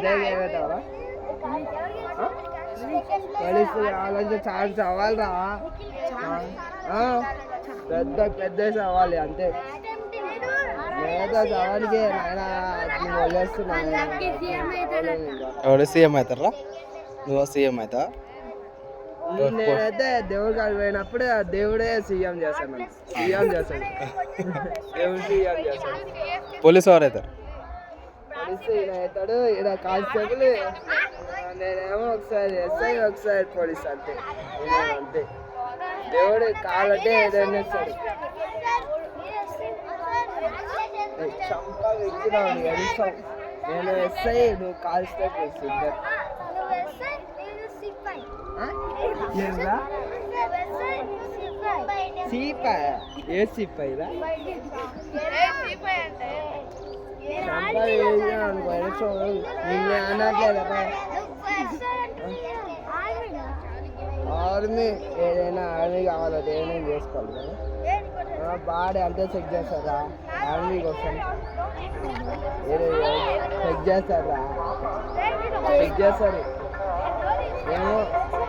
ఏమవుతావా police కావాలంటే చాలా సవాల్ రా, పెద్ద పెద్ద సవాల్ అంతే. నేనైతే సవాల్కి ఆయన వదిలేస్తున్నా. ఎవరు సీఎం అవుతారా? నువ్వు సీఎం అవుతా? నేనైతే దేవుడు కాదు పోయినప్పుడు దేవుడే సీఎం చేస్తాను, సీఎం చేస్తాడు, దేవుడు సీఎం చేస్తాడు. పోలీసు ఎవరు అవుతారు? పోలీసు ఈయన అవుతాడు, ఈయన కానిస్టేబుల్, నేనేమో ఒకసారి ఎస్ఐ ఒకసారి పోలీస్ అంతే. అంతే దేవుడు కావాలంటే ఏదైనా ఇస్తాడు. చంపా ఇచ్చినావు గెలుస్తావు. నేను ఎస్ఐ, నువ్వు కానిస్టేబుల్. సిపాయి? ఏ సిపాయిరా? చంపా అనుకో నిన్నే అనట్లేదా? ఆర్మీ ఏదైనా ఆర్మీ కావాలంటే ఏమైనా చేసుకోవాలి కదా. బాడీ అంతే చెక్ చేస్తారా ఆర్మీ కోసం? చెక్ చేస్తారా? చెక్ చేస్తారు ఏమో